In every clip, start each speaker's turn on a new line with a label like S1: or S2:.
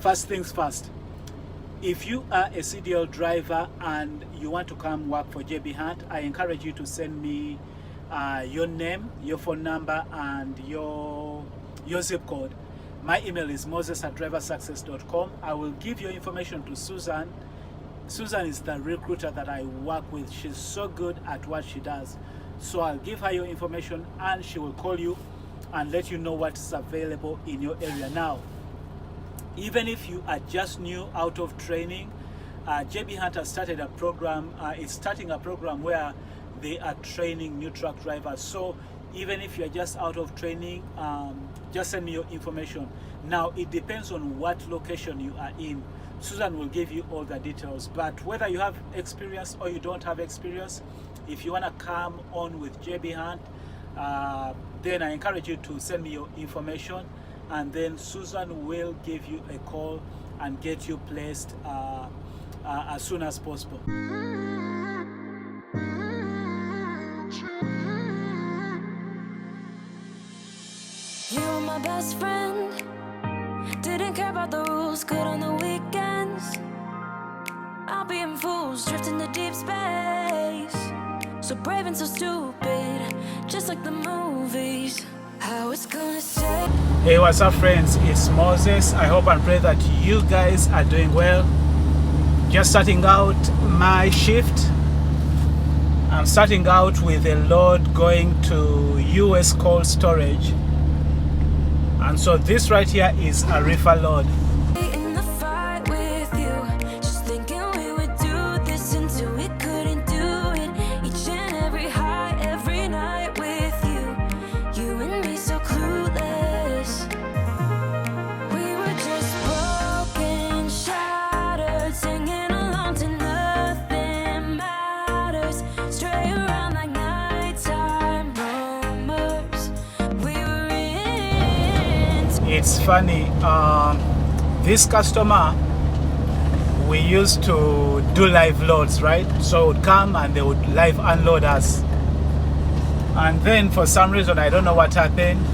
S1: First things first, if you are a CDL driver and you want to come work for JB Hunt, I encourage you to send me your name, your phone number, and your zip code. My email is moses@driversuccess.com. I will give your information to Susan. Susan is the recruiter that I work with. She's so good at what she does. So I'll give her your information and she will call you and let you know what's available in your area. Now, even if you are just new out of training, JB Hunt has started a program. It's starting a program where they are training new truck drivers. So even if you're just out of training, just send me your information. Now, it depends on what location you are in. Susan will give you all the details. But whether you have experience or you don't have experience, if you want to come on with JB Hunt, then I encourage you to send me your information, and then Susan will give you a call and get you placed as soon as possible.
S2: You were my best friend, didn't care about the rules, good on the weekends. I'll be in fools, drifting to deep space, so brave and so stupid, just like the movies. How it's gonna say.
S1: Hey, what's up friends, it's Moses. I hope and pray that you guys are doing well. Just starting out my shift. I'm starting out with a load going to US cold storage, and so this right here is a reefer load.
S2: In the fight with you, just thinking we would do this until we couldn't do it. Each and every high, every night with you, you and me so clueless. We were just broken, shattered, singing along to nothing matters. Stray around like nighttime rumors. We were in.
S1: It's funny, this customer, we used to do live loads, right? So it would come and they would live unload us, and then for some reason, I don't know what happened,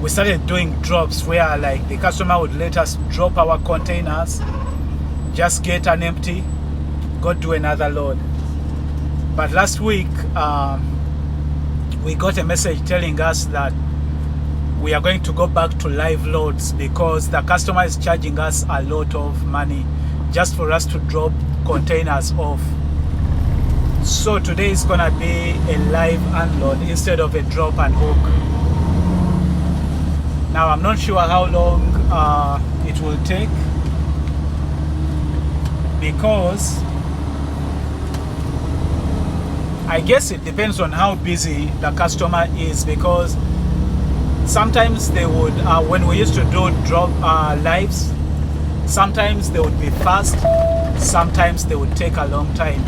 S1: we started doing drops where like the customer would let us drop our containers, just get an empty, go do another load. But last week we got a message telling us that we are going to go back to live loads because the customer is charging us a lot of money just for us to drop containers off. So today is gonna be a live unload instead of a drop and hook. Now I'm not sure how long it will take, because I guess it depends on how busy the customer is, because sometimes they would, when we used to do drop lives, sometimes they would be fast, sometimes they would take a long time.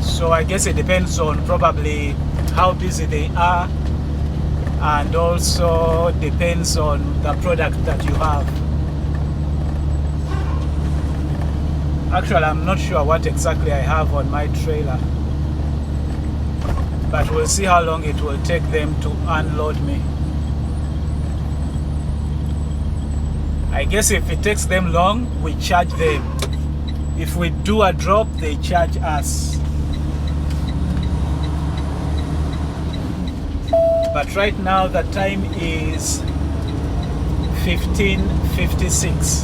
S1: So I guess it depends on probably how busy they are, and also depends on the product that you have. Actually, I'm not sure what exactly I have on my trailer, but we'll see how long it will take them to unload me. I guess if it takes them long, we charge them. If we do a drop, they charge us. But right now the time is 15:56.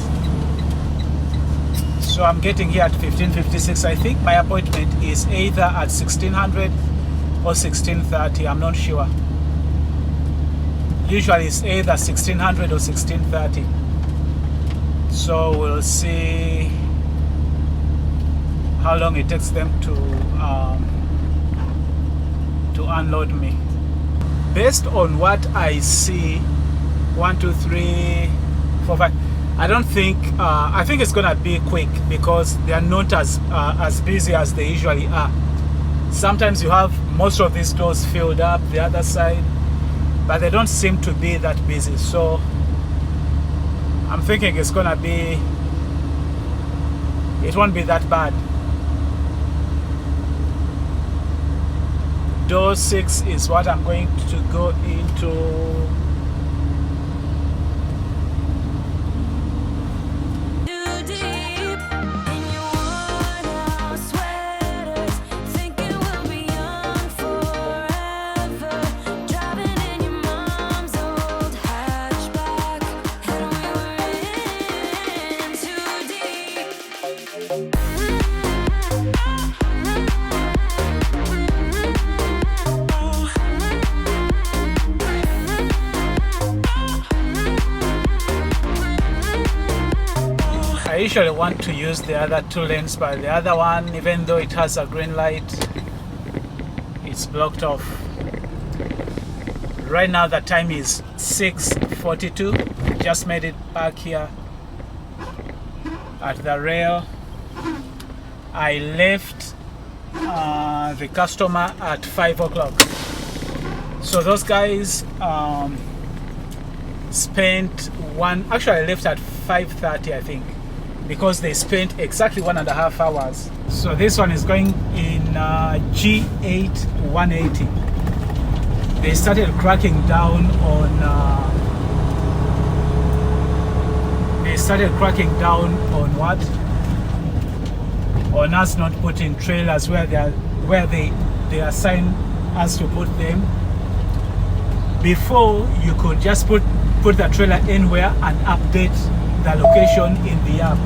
S1: So I'm getting here at 15:56. I think my appointment is either at 1600 or 1630. I'm not sure. Usually it's either 1600 or 1630. So we'll see how long it takes them to unload me. Based on what I see, 1, 2, 3, 4, 5. I don't think. I think it's gonna be quick because they are not as busy as they usually are. Sometimes you have most of these doors filled up the other side, but they don't seem to be that busy. So I'm thinking it's gonna be. It won't be that bad. Door 6 is what I'm going to go into. I usually want to use the other 2 lanes, but the other one, even though it has a green light, it's blocked off. Right now the time is 6:42. Just made it back here at the rail. I left the customer at 5 o'clock. So those guys spent actually I left at 5:30, I think, because they spent exactly 1.5 hours. So this one is going in G8 180. They started cracking down on what? On us not putting trailers where they assign us to put them. Before, you could just put the trailer anywhere and update the location in the app.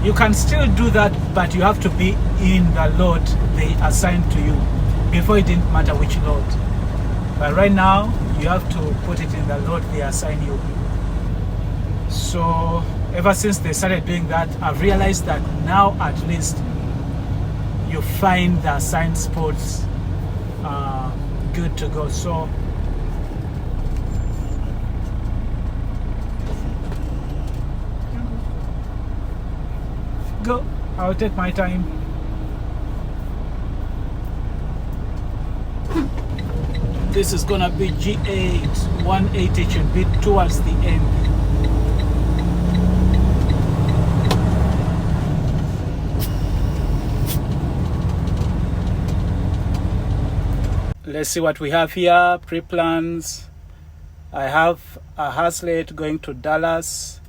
S1: You can still do that, but you have to be in the lot they assigned to you. Before, it didn't matter which lot, but right now you have to put it in the lot they assign you. So ever since they started doing that, I've realized that now at least you find the assigned spots good to go. So go, I'll take my time. This is gonna be G8 180, should be towards the end. Let's see what we have here. Pre-plans. I have a Haslet going to Dallas.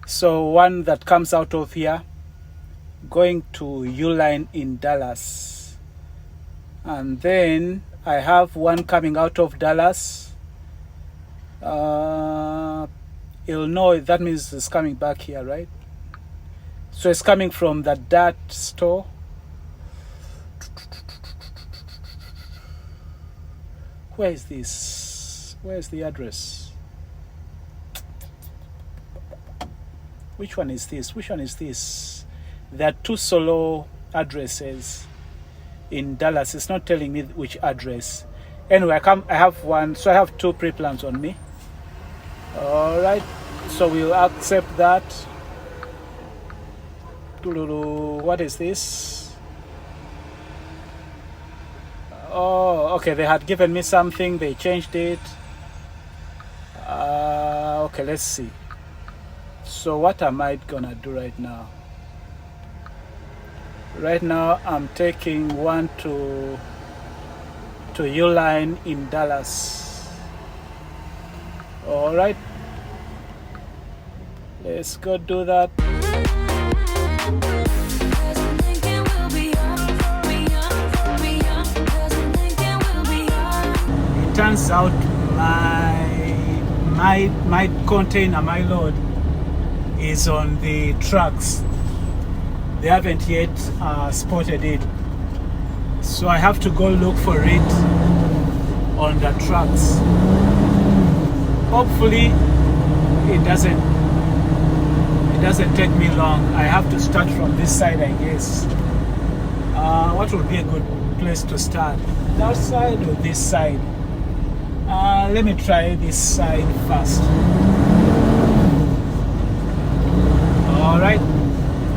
S1: So one that comes out of here going to U-Line in Dallas. And then I have one coming out of Dallas. Illinois, that means it's coming back here, right? So it's coming from the DAT store. Where is this? Where is the address? Which one is this? Which one is this? There are 2 solo addresses in Dallas. It's not telling me which address. Anyway, I have one, so I have 2 pre-plans on me. All right, so we'll accept that. What is this? Oh, okay, they had given me something, they changed it. Okay, let's see. So what am I gonna do right now? Right now I'm taking one to U-Line in Dallas. All right, let's go do that. It turns out my container, my load, is on the trucks. They haven't yet spotted it, so I have to go look for it on the trucks. Hopefully it doesn't take me long. I have to start from this side, I guess. What would be a good place to start? That side or this side? Let me try this side first. All right,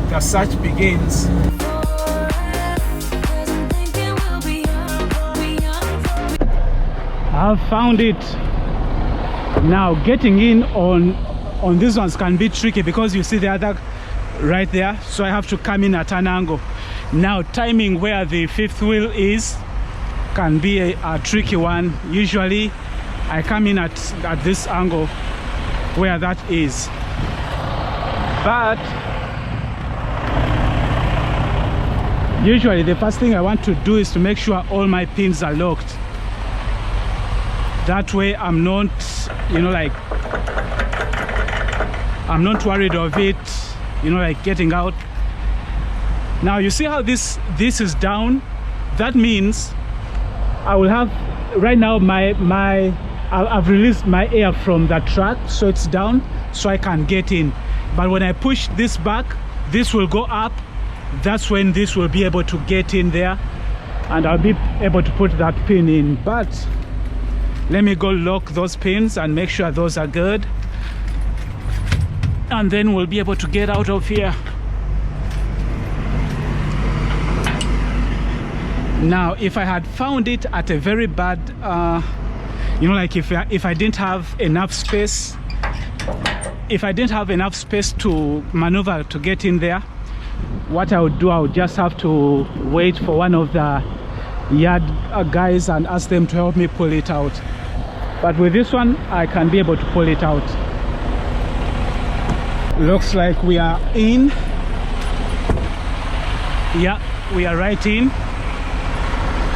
S1: the search begins. I've found it. Now getting in on these ones can be tricky because you see the other right there, so I have to come in at an angle. Now timing where the 5th wheel is can be a tricky one. Usually I come in at this angle where that is, but usually the first thing I want to do is to make sure all my pins are locked. That way I'm not, like, I'm not worried of it, like getting out. Now you see how this is down? That means I will have, right now I've released my air from the truck, so it's down, so I can get in. But when I push this back, this will go up. That's when this will be able to get in there, and I'll be able to put that pin in. But let me go lock those pins and make sure those are good, and then we'll be able to get out of here. Now, if I had found it at a very bad, you know, like if I didn't have enough space, to maneuver to get in there, what I would do, I would just have to wait for one of the yard guys and ask them to help me pull it out. But with this one, I can be able to pull it out. Looks like we are in. Yeah, we are right in.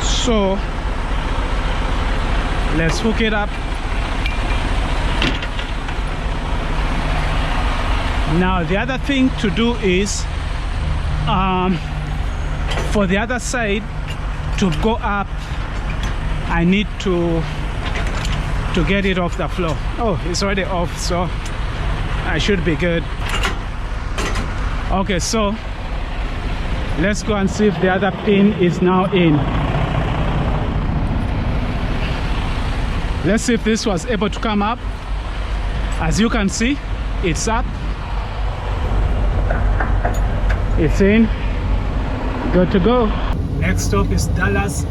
S1: So let's hook it up. Now the other thing to do is for the other side to go up, I need to get it off the floor. Oh, it's already off, so I should be good. Okay, so let's go and see if the other pin is now in. Let's see if this was able to come up. As you can see, it's up. It's in. Good to go. Next stop is Dallas.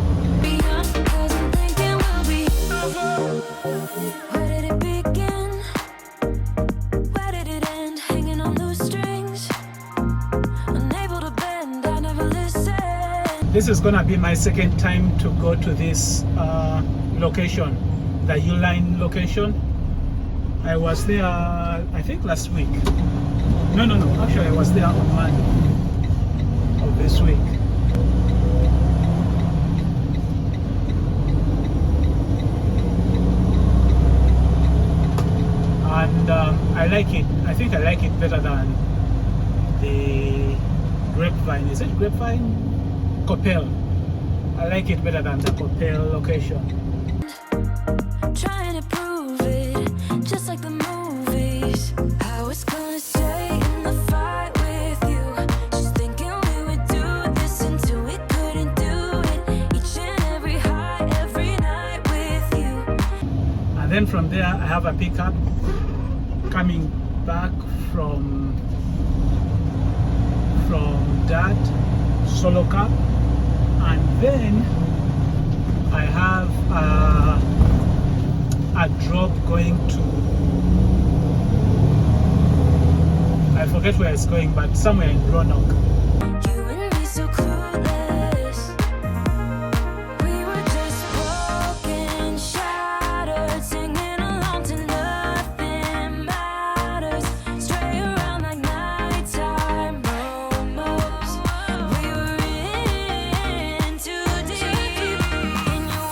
S1: This is gonna be my second time to go to this location, the U-Line location. I was there, I think last week. No, actually I was there on Monday of this week. And I like it. I think I like it better than the Grapevine. Is it Grapevine? Coppell. I like it better than the Coppell location.
S2: Trying to prove it, just like the movies. I was gonna stay in the fight with you, just thinking we would do this until we couldn't do it. Each and every high, every night with you.
S1: And then from there, I have a pickup coming back from that solo cab. And then I have a drop going to, I forget where it's going, but somewhere in Roanoke.
S2: You and me so close.